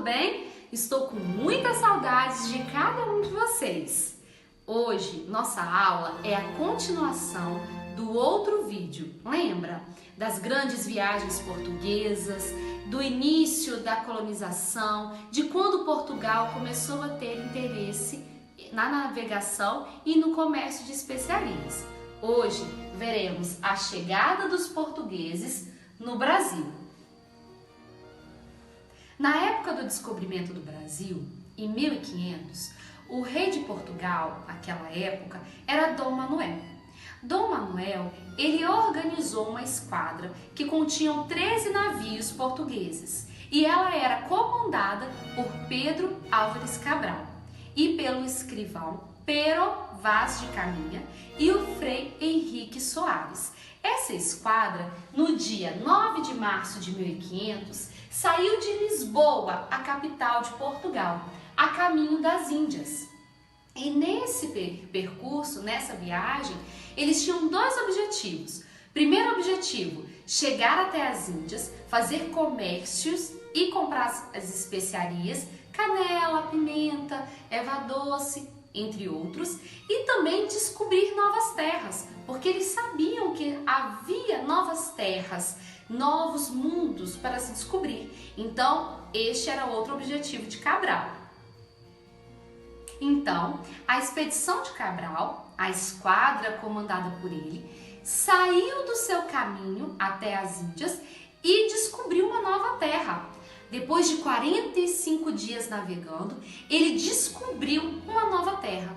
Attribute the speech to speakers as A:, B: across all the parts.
A: tudo bem? Estou com muitas saudades de cada um de vocês. Hoje, nossa aula é a continuação do outro vídeo. Lembra? Das grandes viagens portuguesas, do início da colonização, de quando Portugal começou a ter interesse na navegação e no comércio de especiarias. Hoje, veremos a chegada dos portugueses no Brasil. Na época do descobrimento do Brasil, em 1500, o rei de Portugal, naquela época, era Dom Manuel. Dom Manuel, ele organizou uma esquadra que continha 13 navios portugueses e ela era comandada por Pedro Álvares Cabral e pelo escrivão Pero Vaz de Caminha e o Frei Henrique Soares. Essa esquadra, no dia 9 de março de 1500, saiu de Lisboa, a capital de Portugal, a caminho das Índias. E nesse percurso, nessa viagem, eles tinham dois objetivos. Primeiro objetivo, chegar até as Índias, fazer comércios e comprar as especiarias, canela, pimenta, erva doce, entre outros, e também descobrir novas terras, porque eles sabiam que havia novas terras, novos mundos para se descobrir. Então, este era outro objetivo de Cabral. Então, a expedição de Cabral, a esquadra comandada por ele, saiu do seu caminho até as Índias e descobriu uma nova terra. Depois de 45 dias navegando, ele descobriu uma nova terra.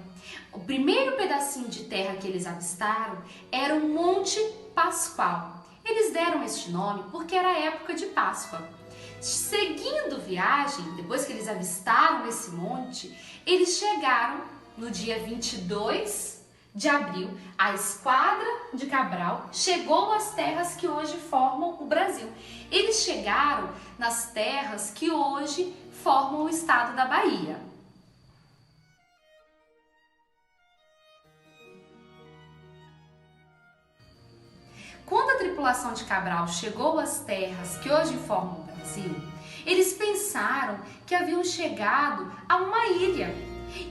A: O primeiro pedacinho de terra que eles avistaram era o Monte Pascoal. Eles deram este nome porque era a época de Páscoa. Seguindo viagem, depois que eles avistaram esse monte, eles chegaram no dia 22 de abril, a esquadra de Cabral chegou às terras que hoje formam o Brasil. Eles chegaram nas terras que hoje formam o estado da Bahia. Quando a tripulação de Cabral chegou às terras que hoje formam o Brasil, eles pensaram que haviam chegado a uma ilha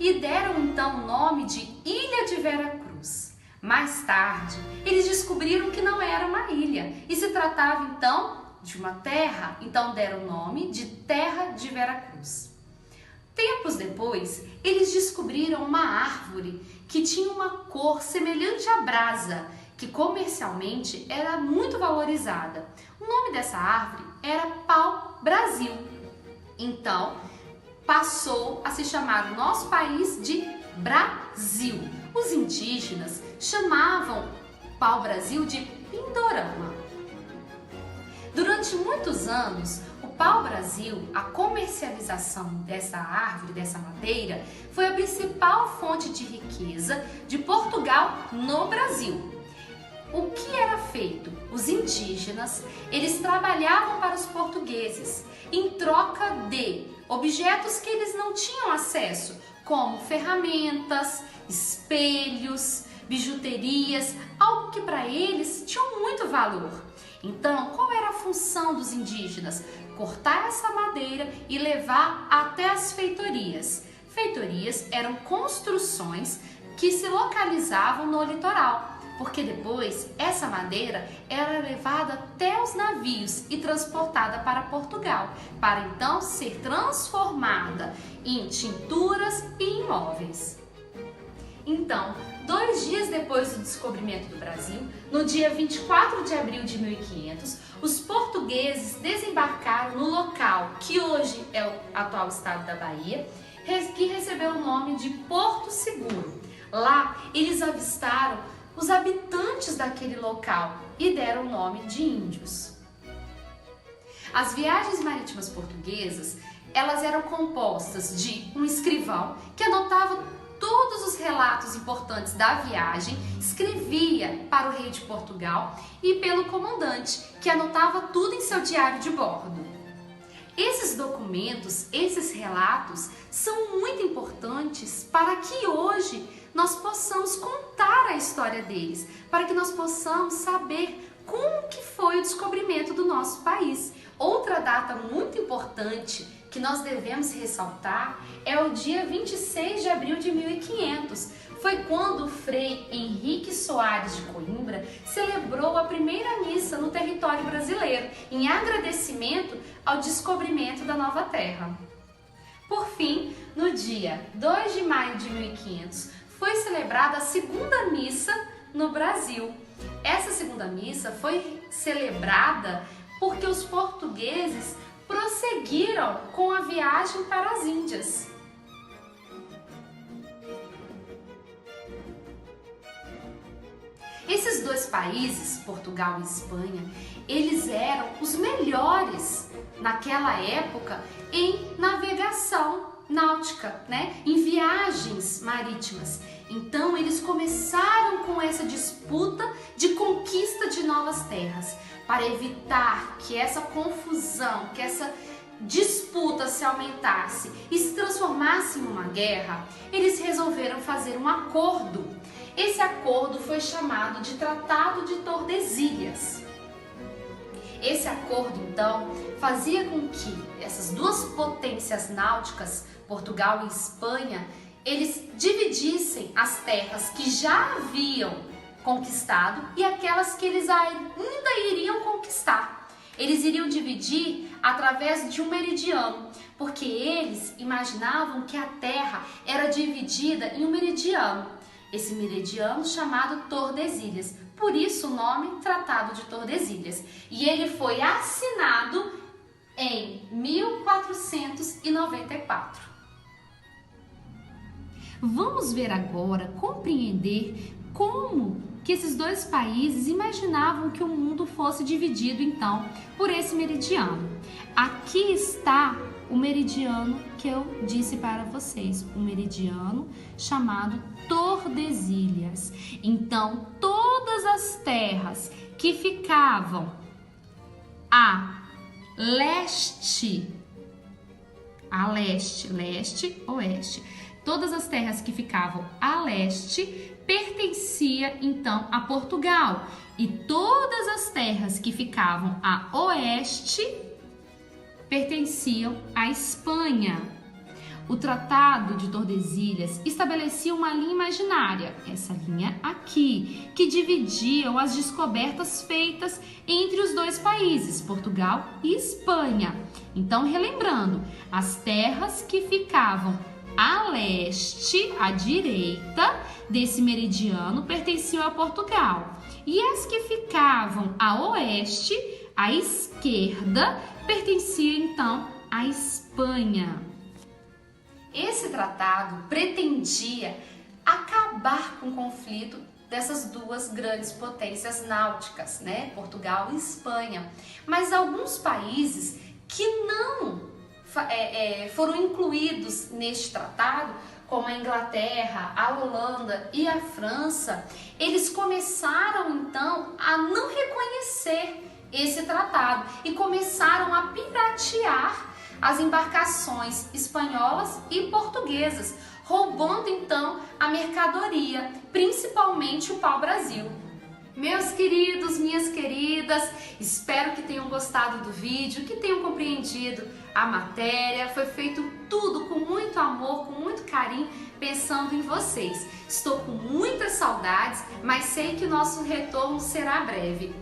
A: e deram então o nome de Ilha de Veracruz. Mais tarde, eles descobriram que não era uma ilha e se tratava então de uma terra, então deram o nome de Terra de Veracruz. Tempos depois, eles descobriram uma árvore que tinha uma cor semelhante à brasa, que comercialmente era muito valorizada. O nome dessa árvore era pau-brasil. Então, passou a se chamar o nosso país de Brasil. Os indígenas chamavam pau-brasil de Pindorama. Durante muitos anos, o pau-brasil, a comercialização dessa árvore, dessa madeira, foi a principal fonte de riqueza de Portugal no Brasil. O que era feito? Os indígenas, eles trabalhavam para os portugueses em troca de objetos que eles não tinham acesso, como ferramentas, espelhos, bijuterias, algo que para eles tinha muito valor. Então, qual era a função dos indígenas? Cortar essa madeira e levar até as feitorias. Feitorias eram construções que se localizavam no litoral, porque depois essa madeira era levada até os navios e transportada para Portugal, para então ser transformada em tinturas e em móveis. Então, 2 dias depois do descobrimento do Brasil, no dia 24 de abril de 1500, os portugueses desembarcaram no local que hoje é o atual estado da Bahia, que recebeu o nome de Porto Seguro. Lá, eles avistaram os habitantes daquele local e deram o nome de índios. As viagens marítimas portuguesas, elas eram compostas de um escrivão que anotava todos os relatos importantes da viagem, escrevia para o rei de Portugal e pelo comandante, que anotava tudo em seu diário de bordo. Esses documentos, esses relatos, são muito importantes para que hoje nós possamos contar a história deles, para que nós possamos saber como que foi o descobrimento do nosso país. Outra data muito importante que nós devemos ressaltar é o dia 26 de abril de 1500. Foi quando o Frei Henrique Soares de Coimbra celebrou a primeira missa no território brasileiro, em agradecimento ao descobrimento da nova terra. Por fim, no dia 2 de maio de 1500, foi celebrada a segunda missa no Brasil. Essa segunda missa foi celebrada porque os portugueses prosseguiram com a viagem para as Índias. Esses dois países, Portugal e Espanha, eles eram os melhores naquela época em navegação náutica, né? Em viagens marítimas. Então eles começaram com essa disputa de conquista de novas terras, para evitar que essa confusão, que essa disputa se aumentasse e se transformasse em uma guerra. Eles resolveram fazer um acordo. Esse acordo foi chamado de Tratado de Tordesilhas. Esse acordo, então, fazia com que essas duas potências náuticas, Portugal e Espanha, eles dividissem as terras que já haviam conquistado e aquelas que eles ainda iriam conquistar. Eles iriam dividir através de um meridiano, porque eles imaginavam que a terra era dividida em um meridiano. Esse meridiano chamado Tordesilhas, por isso o nome Tratado de Tordesilhas. E ele foi assinado em 1494. Vamos ver agora, compreender como que esses dois países imaginavam que o mundo fosse dividido então por esse meridiano. Aqui está o meridiano que eu disse para vocês, o meridiano chamado Tordesilhas. Então, todas as terras que ficavam a leste, oeste, todas as terras que ficavam a leste pertencia então a Portugal, e todas as terras que ficavam a oeste pertenciam à Espanha. O Tratado de Tordesilhas estabelecia uma linha imaginária, essa linha aqui, que dividiam as descobertas feitas entre os dois países, Portugal e Espanha. Então, relembrando, as terras que ficavam a leste, à direita desse meridiano, pertenciam a Portugal. E as que ficavam a oeste, à esquerda, pertenciam então à Espanha. Esse tratado pretendia acabar com o conflito dessas duas grandes potências náuticas, né? Portugal e Espanha. Mas alguns países que não foram incluídos neste tratado, como a Inglaterra, a Holanda e a França, eles começaram então a não reconhecer esse tratado e começaram a piratear as embarcações espanholas e portuguesas, roubando então a mercadoria, principalmente o pau-brasil. Meus queridos, minhas queridas, espero que tenham gostado do vídeo, que tenham compreendido a matéria. Foi feito tudo com muito amor, com muito carinho, pensando em vocês. Estou com muitas saudades, mas sei que o nosso retorno será breve.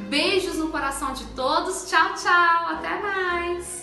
A: Beijos no coração de todos, tchau, tchau, até mais!